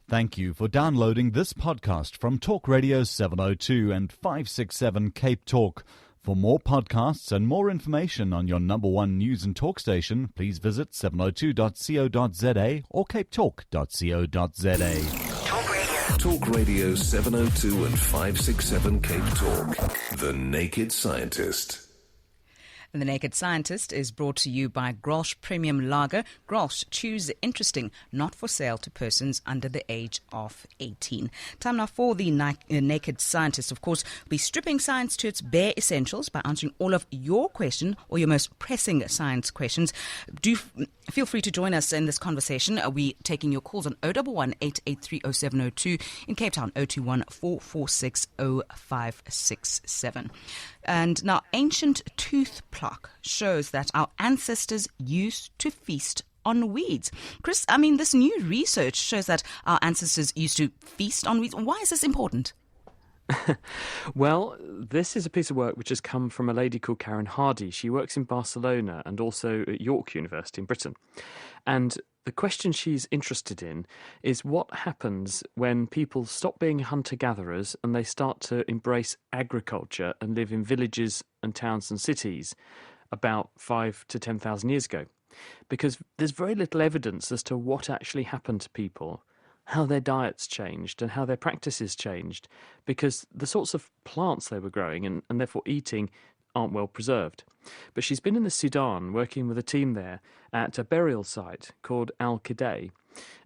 Thank you for downloading this podcast from Talk Radio 702 and 567 Cape Talk. For more podcasts and more information on your number one news and talk station, please visit 702.co.za or capetalk.co.za. Talk Radio 702 and 567 Cape Talk. The Naked Scientist. The Naked Scientist is brought to you by Grolsch Premium Lager. Grolsch, choose interesting, not for sale to persons under the age of 18. Time now for the Naked Scientist. Of course, we'll be stripping science to its bare essentials by answering all of your questions or your most pressing science questions. Do feel free to join us in this conversation. We're taking your calls on 011 883 0702, in Cape Town 021 446 0567. And now, ancient tooth pluck shows that our ancestors used to feast on weeds. Chris, this new research shows that our ancestors used to feast on weeds. Why is this important? Well, this is a piece of work which has come from a lady called Karen Hardy. She works in Barcelona and also at York University in Britain. And the question she's interested in is what happens when people stop being hunter-gatherers and they start to embrace agriculture and live in villages and towns and cities about 5,000 to 10,000 years ago. Because there's very little evidence as to what actually happened to people, how their diets changed and how their practices changed, because the sorts of plants they were growing and therefore eating aren't well preserved. But she's been in the Sudan working with a team there at a burial site called Al-Qidai,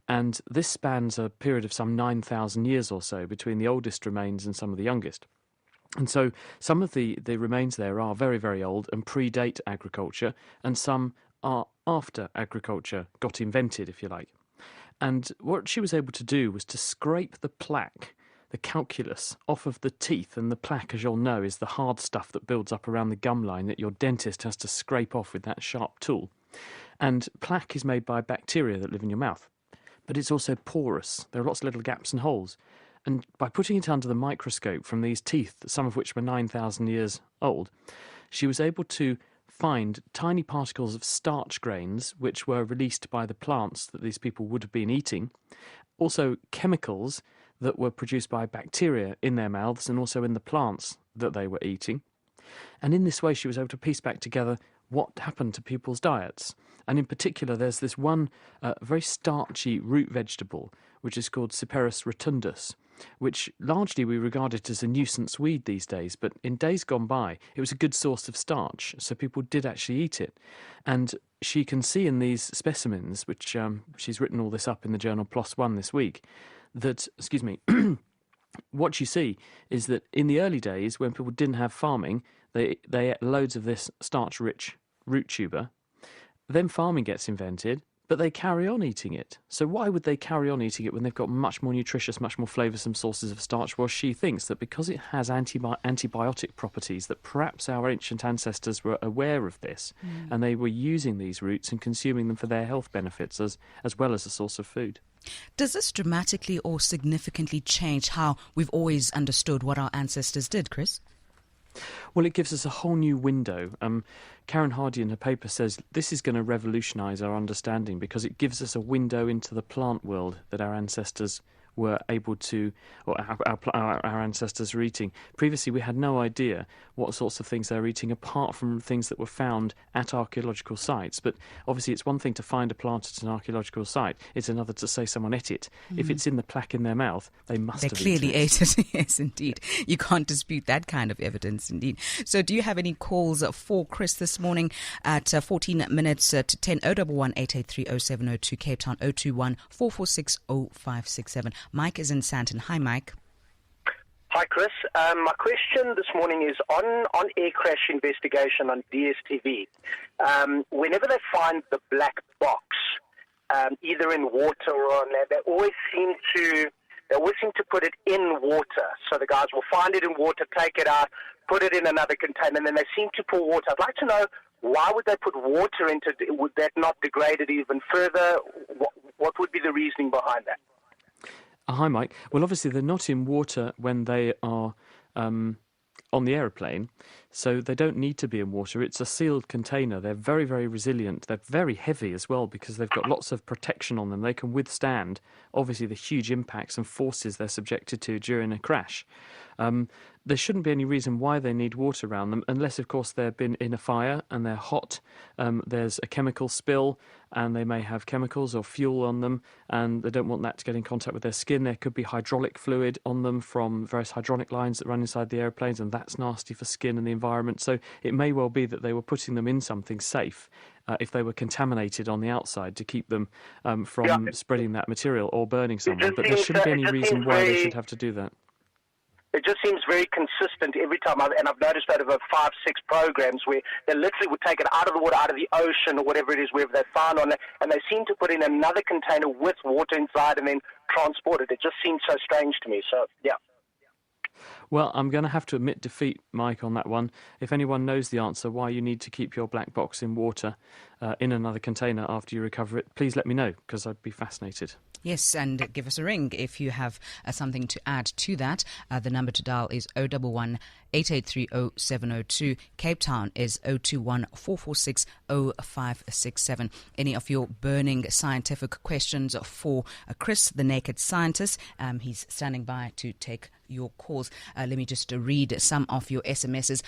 and this spans a period of some 9,000 years or so between the oldest remains and some of the youngest. And so some of the remains there are very, very old and predate agriculture, and some are after agriculture got invented, if you like. And what she was able to do was to scrape the plaque, the calculus, off of the teeth. And the plaque, as you'll know, is the hard stuff that builds up around the gum line that your dentist has to scrape off with that sharp tool. And plaque is made by bacteria that live in your mouth. But it's also porous. There are lots of little gaps and holes. And by putting it under the microscope from these teeth, some of which were 9,000 years old, she was able to find tiny particles of starch grains which were released by the plants that these people would have been eating, also chemicals that were produced by bacteria in their mouths and also in the plants that they were eating. And in this way she was able to piece back together what happened to people's diets. And in particular there's this one very starchy root vegetable which is called Cyperus rotundus, which largely we regard it as a nuisance weed these days, but in days gone by it was a good source of starch, so people did actually eat it. And she can see in these specimens, which she's written all this up in the journal PLOS ONE this week, that, what you see is that in the early days when people didn't have farming, they ate loads of this starch-rich root tuber. Then farming gets invented, but they carry on eating it. So why would they carry on eating it when they've got much more nutritious, much more flavoursome sources of starch? Well, she thinks that because it has antibiotic properties, that perhaps our ancient ancestors were aware of this, and they were using these roots and consuming them for their health benefits as well as a source of food. Does this dramatically or significantly change how we've always understood what our ancestors did, Chris? Well, it gives us a whole new window. Karen Hardy in her paper says this is going to revolutionise our understanding because it gives us a window into the plant world that our ancestors were able to, or our ancestors were eating. Previously, we had no idea what sorts of things they were eating apart from things that were found at archaeological sites. But obviously, it's one thing to find a plant at an archaeological site. It's another to say someone ate it. If it's in the plaque in their mouth, they must have eaten it. They clearly ate it. Yes, indeed. You can't dispute that kind of evidence, indeed. So do you have any calls for Chris this morning at 14 minutes to 10, 011 883 0702, Cape Town 021 446 0567. Mike is in Sandton. Hi, Mike. Hi, Chris. My question this morning is on air crash investigation on DSTV. Whenever they find the black box, either in water or on land, they always seem to put it in water. So the guys will find it in water, take it out, put it in another container, and then they seem to pour water. I'd like to know, why would they put water into it? Would that not degrade it even further? What would be the reasoning behind that? Hi, Mike. Well, obviously, they're not in water when they are on the aeroplane, so they don't need to be in water. It's a sealed container. They're very, very resilient. They're very heavy as well because they've got lots of protection on them. They can withstand, obviously, the huge impacts and forces they're subjected to during a crash. There shouldn't be any reason why they need water around them, unless, of course, they've been in a fire and they're hot. There's a chemical spill, and they may have chemicals or fuel on them, and they don't want that to get in contact with their skin. There could be hydraulic fluid on them from various hydronic lines that run inside the airplanes, and that's nasty for skin and the environment. So it may well be that they were putting them in something safe if they were contaminated on the outside to keep them from spreading that material or burning someone. But there shouldn't be any reason why they should have to do that. It just seems very consistent every time, and I've noticed that over 5-6 programs where they literally would take it out of the water, out of the ocean or whatever it is, wherever they found on it, and they seem to put in another container with water inside and then transport it. It just seems so strange to me. So, yeah. Well, I'm going to have to admit defeat, Mike, on that one. If anyone knows the answer why you need to keep your black box in water in another container after you recover it, please let me know, because I'd be fascinated. Yes, and give us a ring if you have something to add to that. The number to dial is 011 883 0702. Cape Town is 021 446 0567. Any of your burning scientific questions for Chris, the Naked Scientist, he's standing by to take your calls. Let me just read some of your SMSs.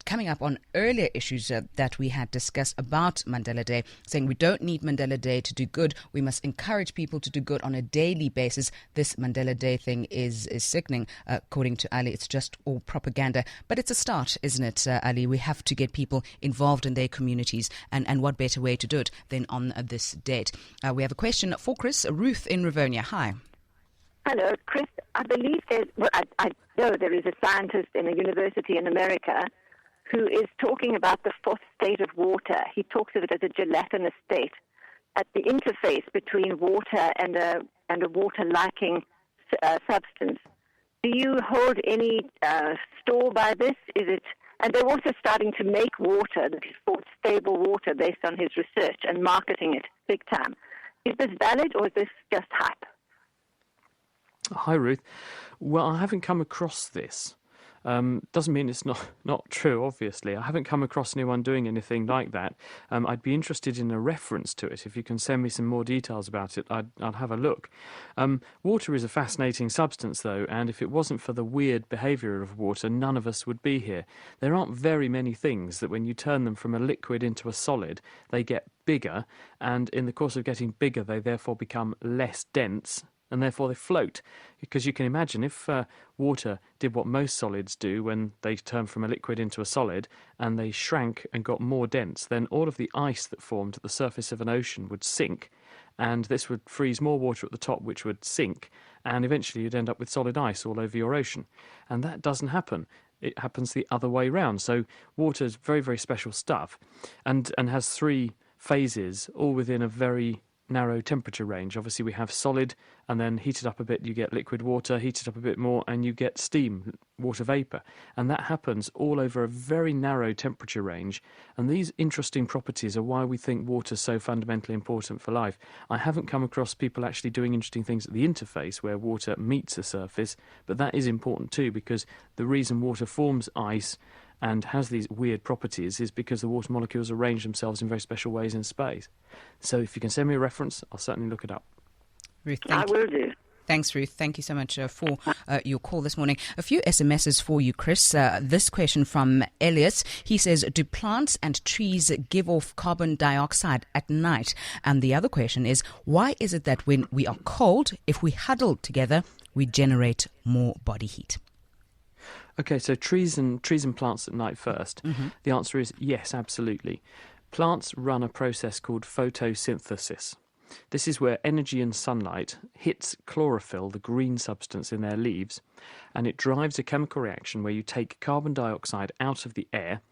Coming up on earlier issues that we had discussed about Mandela Day, saying we don't need Mandela Day to do good. We must encourage people to do good on a daily basis. This Mandela Day thing is sickening, according to Ali. It's just all propaganda. But it's a start, isn't it, Ali? We have to get people involved in their communities, and what better way to do it than on this date? We have a question for Chris. Ruth in Rivonia. Hi. Hello, Chris. I believe I know there is a scientist in a university in America who is talking about the fourth state of water. He talks of it as a gelatinous state at the interface between water and a water-liking substance. Do you hold any store by this? Is it? And they're also starting to make water that is called stable water based on his research and marketing it big time. Is this valid or is this just hype? Hi, Ruth. Well, I haven't come across this. Doesn't mean it's not true, obviously. I haven't come across anyone doing anything like that. I'd be interested in a reference to it. If you can send me some more details about it, I'd have a look. Water is a fascinating substance, though, and if it wasn't for the weird behaviour of water, none of us would be here. There aren't very many things that when you turn them from a liquid into a solid, they get bigger, and in the course of getting bigger, they therefore become less dense, and therefore they float. Because you can imagine if water did what most solids do when they turn from a liquid into a solid and they shrank and got more dense, then all of the ice that formed at the surface of an ocean would sink, and this would freeze more water at the top, which would sink, and eventually you'd end up with solid ice all over your ocean. And that doesn't happen. It happens the other way round. So water is very, very special stuff and has three phases, all within a very narrow temperature range. Obviously we have solid, and then heated up a bit you get liquid water, heated up a bit more and you get steam, water vapour, and that happens all over a very narrow temperature range. And these interesting properties are why we think water is so fundamentally important for life. I haven't come across people actually doing interesting things at the interface where water meets the surface, but that is important too, because the reason water forms ice and has these weird properties is because the water molecules arrange themselves in very special ways in space. So if you can send me a reference, I'll certainly look it up. Ruth, thank you. I will do. Thanks, Ruth. Thank you so much for your call this morning. A few SMSs for you, Chris. This question from Elias. He says, do plants and trees give off carbon dioxide at night? And the other question is, why is it that when we are cold, if we huddle together, we generate more body heat? Okay, so trees and plants at night first. Mm-hmm. The answer is yes, absolutely. Plants run a process called photosynthesis. This is where energy and sunlight hits chlorophyll, the green substance in their leaves, and it drives a chemical reaction where you take carbon dioxide out of the air,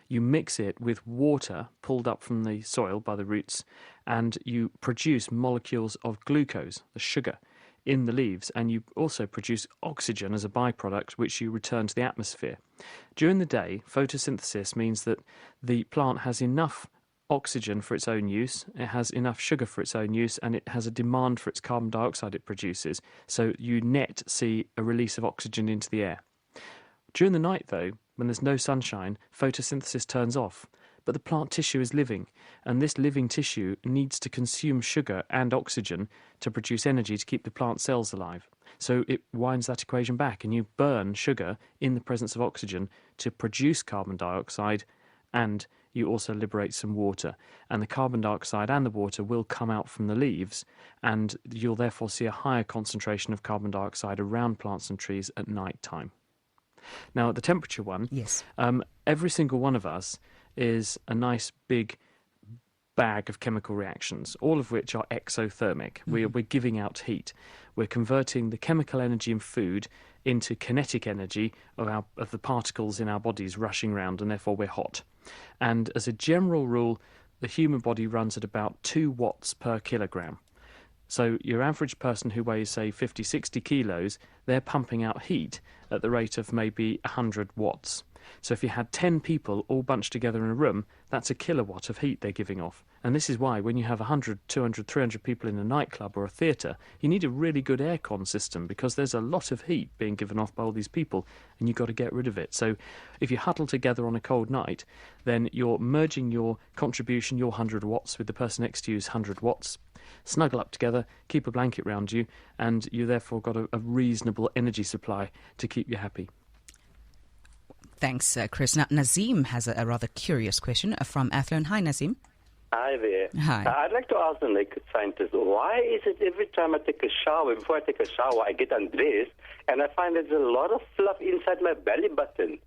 you mix it with water pulled up from the soil by the roots, and you produce molecules of glucose, the sugar, in the leaves, and you also produce oxygen as a byproduct, which you return to the atmosphere. During the day, photosynthesis means that the plant has enough oxygen for its own use, it has enough sugar for its own use, and it has a demand for its carbon dioxide it produces. So you net see a release of oxygen into the air. During the night, though, When there's no sunshine, photosynthesis turns off. But the plant tissue is living, and this living tissue needs to consume sugar and oxygen to produce energy to keep the plant cells alive. So it winds that equation back, and you burn sugar in the presence of oxygen to produce carbon dioxide, and you also liberate some water. And the carbon dioxide and the water will come out from the leaves, and you'll therefore see a higher concentration of carbon dioxide around plants and trees at night time. Now, the temperature one, Yes. Every single one of us is a nice big bag of chemical reactions, all of which are exothermic. We're giving out heat. We're converting the chemical energy in food into kinetic energy of the particles in our bodies rushing around, and therefore we're hot. And as a general rule, the human body runs at about 2 watts per kilogram. So your average person who weighs, say, 50, 60 kilos, they're pumping out heat at the rate of maybe 100 watts. So if you had 10 people all bunched together in a room, that's a kilowatt of heat they're giving off. And this is why when you have 100, 200, 300 people in a nightclub or a theatre, you need a really good aircon system, because there's a lot of heat being given off by all these people, and you've got to get rid of it. So if you huddle together on a cold night, then you're merging your contribution, your 100 watts, with the person next to you's 100 watts. Snuggle up together, keep a blanket round you, and you therefore got a reasonable energy supply to keep you happy. Thanks, Chris. Now, Nazim has a rather curious question from Athlone. Hi, Nazim. Hi there. Hi. I'd like to ask the naked scientist, why is it every time I take a shower, before I take a shower, I get undressed, and I find there's a lot of fluff inside my belly button?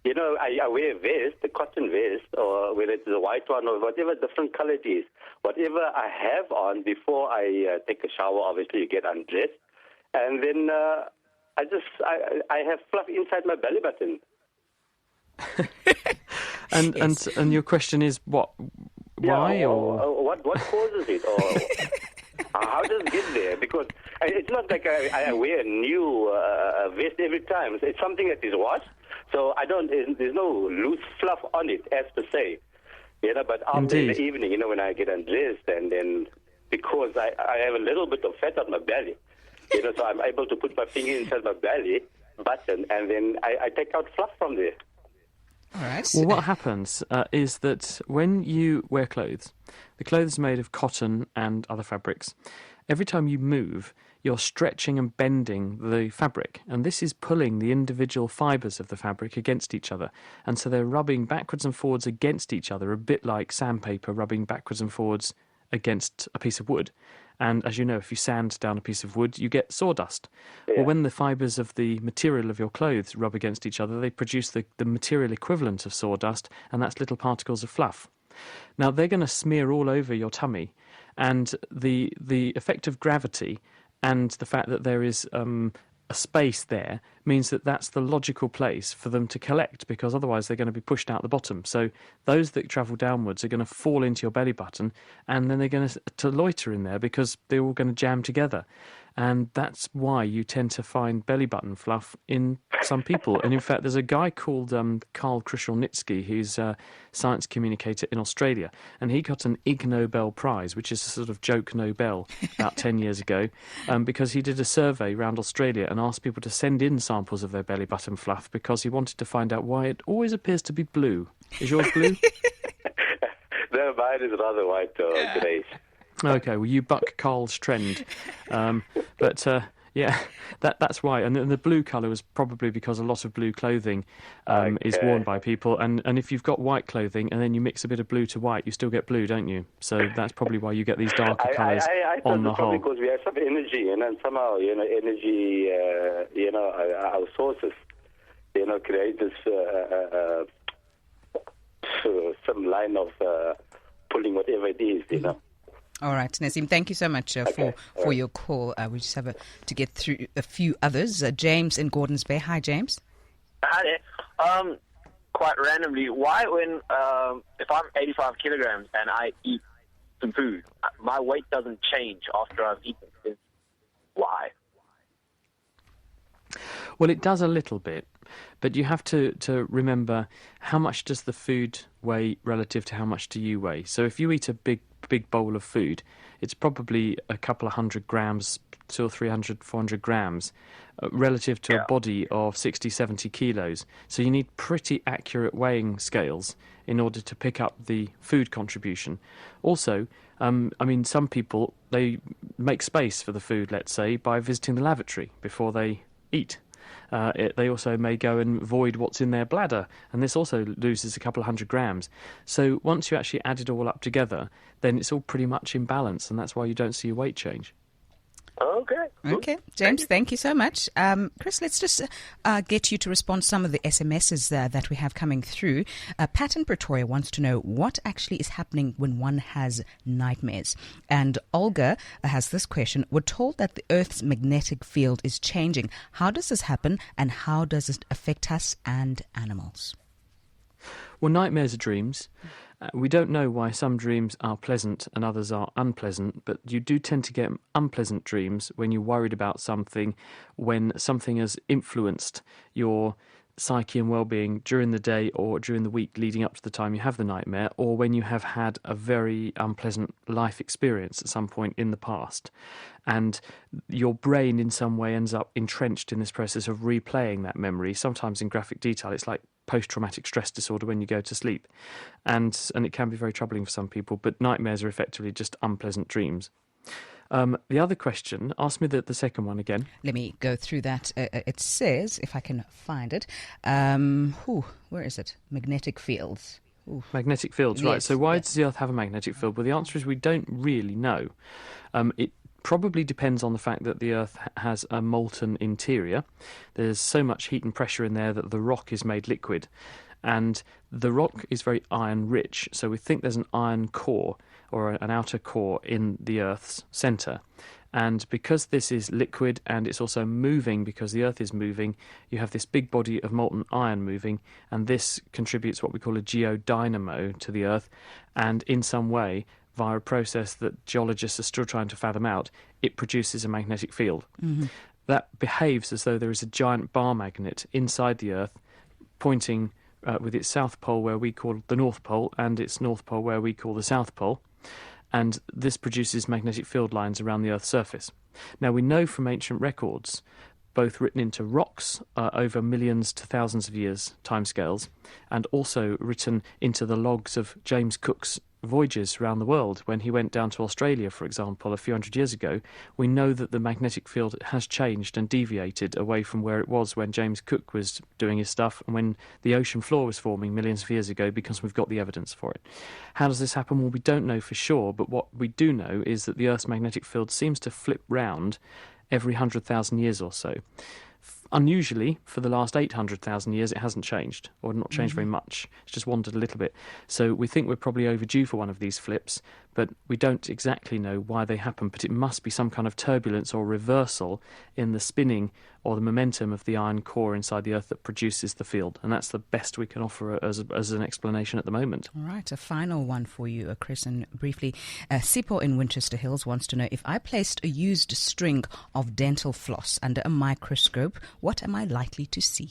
You know, I wear a vest, a cotton vest, or whether it's a white one or whatever different color it is. Whatever I have on before I take a shower, obviously you get undressed. And then I have fluff inside my belly button. And your question is what? Why or what causes it, or how does it get there? Because it's not like I wear a new vest every time. It's something that is washed, so there's no loose fluff on it, as per se. You know, but after in the evening, you know, when I get undressed, and then because I have a little bit of fat on my belly, you know, so I'm able to put my finger inside my belly button, and then I take out fluff from there. All right. Well, what happens is that when you wear clothes, the clothes are made of cotton and other fabrics. Every time you move, you're stretching and bending the fabric, and this is pulling the individual fibres of the fabric against each other. And so they're rubbing backwards and forwards against each other, a bit like sandpaper rubbing backwards and forwards against a piece of wood. And as you know, if you sand down a piece of wood, you get sawdust. Yeah. Well, when the fibres of the material of your clothes rub against each other, they produce the material equivalent of sawdust, and that's little particles of fluff. Now, they're going to smear all over your tummy, and the effect of gravity and the fact that there is a space there means that that's the logical place for them to collect, because otherwise they're going to be pushed out the bottom. So those that travel downwards are going to fall into your belly button, and then they're going to loiter in there because they're all going to jam together. And that's why you tend to find belly button fluff in some people. And in fact, there's a guy called Karl Kruszelnicki, who's a science communicator in Australia, and he got an Ig Nobel Prize, which is a sort of joke Nobel, about 10 years ago, because he did a survey around Australia and asked people to send in samples of their belly button fluff, because he wanted to find out why it always appears to be blue. Is yours blue? No, mine is rather white or grey. Okay, well, you buck Carl's trend. Yeah, that's why. And the blue colour was probably because a lot of blue clothing is worn by people. And if you've got white clothing and then you mix a bit of blue to white, you still get blue, don't you? So that's probably why you get these darker colours on the whole. Because we have some energy, and then somehow, energy, our sources, create this some line of pulling whatever it is, All right, Nazim, thank you so much for your call. We just have to get through a few others. James in Gordons Bay. Hi, James. Hi there. Quite randomly, why when if I'm 85 kilograms and I eat some food, my weight doesn't change after I've eaten? Why? Well, it does a little bit. But you have to remember, how much does the food weigh relative to how much do you weigh? So if you eat a big bowl of food, it's probably a couple of 100 grams, 200 or 300, 400 grams, relative to a body of 60, 70 kilos. So you need pretty accurate weighing scales in order to pick up the food contribution. Also, some people, they make space for the food, let's say, by visiting the lavatory before they eat. They also may go and void what's in their bladder, and this also loses a couple of 100 grams. So once you actually add it all up together, then it's all pretty much in balance, and that's why you don't see a weight change. Okay, James, thank you so much. Chris, let's just get you to respond to some of the SMSs that we have coming through. Pat in Pretoria wants to know what actually is happening when one has nightmares. And Olga has this question. We're told that the Earth's magnetic field is changing. How does this happen, and how does it affect us and animals? Well, nightmares are dreams. We don't know why some dreams are pleasant and others are unpleasant, but you do tend to get unpleasant dreams when you're worried about something, when something has influenced your psyche and well-being during the day or during the week leading up to the time you have the nightmare, or when you have had a very unpleasant life experience at some point in the past. And your brain in some way ends up entrenched in this process of replaying that memory, sometimes in graphic detail. It's like post-traumatic stress disorder when you go to sleep. And it can be very troubling for some people, but nightmares are effectively just unpleasant dreams. The other question, ask me the second one again. Let me go through that. It says, if I can find it, where is it? Magnetic fields. Ooh. Magnetic fields, Yes, right. So why yes. does the Earth have a magnetic field? Well, the answer is we don't really know. It probably depends on the fact that the Earth has a molten interior. There's so much heat and pressure in there that the rock is made liquid. And the rock is very iron-rich, so we think there's an iron core or an outer core in the Earth's centre. And because this is liquid and it's also moving because the Earth is moving, you have this big body of molten iron moving, and this contributes what we call a geodynamo to the Earth. And in some way, via a process that geologists are still trying to fathom out, it produces a magnetic field. Mm-hmm. That behaves as though there is a giant bar magnet inside the Earth pointing with its south pole where we call the North Pole and its north pole where we call the South Pole. And this produces magnetic field lines around the Earth's surface. Now, we know from ancient records, both written into rocks over millions to thousands of years timescales, and also written into the logs of James Cook's voyages around the world. When he went down to Australia, for example, a few hundred years ago, we know that the magnetic field has changed and deviated away from where it was when James Cook was doing his stuff and when the ocean floor was forming millions of years ago, because we've got the evidence for it. How does this happen? Well, we don't know for sure, but what we do know is that the Earth's magnetic field seems to flip round every 100,000 years or so. Unusually, for the last 800,000 years, it hasn't changed, or not changed very much. It's just wandered a little bit. So we think we're probably overdue for one of these flips, but we don't exactly know why they happen. But it must be some kind of turbulence or reversal in the spinning or the momentum of the iron core inside the Earth that produces the field. And that's the best we can offer as an explanation at the moment. All right, a final one for you, Chris, and briefly. Sipo in Winchester Hills wants to know, if I placed a used string of dental floss under a microscope, what am I likely to see?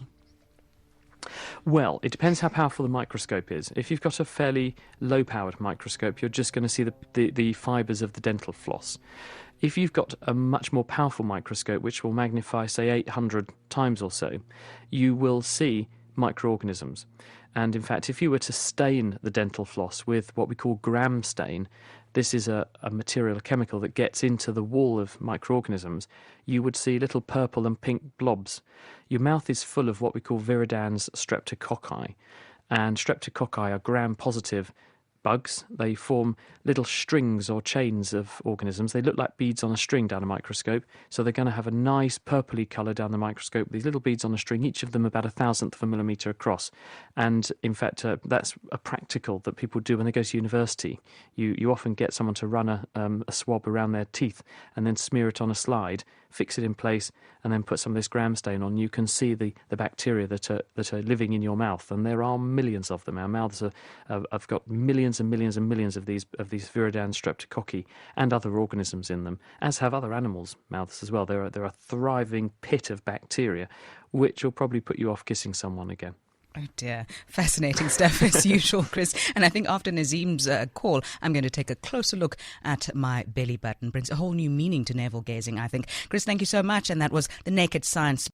Well, it depends how powerful the microscope is. If you've got a fairly low-powered microscope, you're just going to see the fibres of the dental floss. If you've got a much more powerful microscope, which will magnify, say, 800 times or so, you will see microorganisms. And in fact, if you were to stain the dental floss with what we call gram stain, this is a material, a chemical that gets into the wall of microorganisms, you would see little purple and pink blobs. Your mouth is full of what we call viridans streptococci, and streptococci are gram-positive bugs. They form little strings or chains of organisms. They look like beads on a string down a microscope, so they're going to have a nice purpley colour down the microscope. These little beads on a string, each of them about 1,000th of a millimetre across. And in fact, that's a practical that people do when they go to university. You often get someone to run a swab around their teeth and then smear it on a slide fix it in place, and then put some of this gram stain on, you can see the bacteria that are living in your mouth, and there are millions of them. Our mouths have got millions and millions and millions of these viridans streptococci and other organisms in them, as have other animals' mouths as well. They're a thriving pit of bacteria, which will probably put you off kissing someone again. Oh dear, fascinating stuff as usual, Chris. And I think after Nazim's call, I'm going to take a closer look at my belly button. Brings a whole new meaning to navel gazing, I think. Chris, thank you so much. And that was The Naked Science.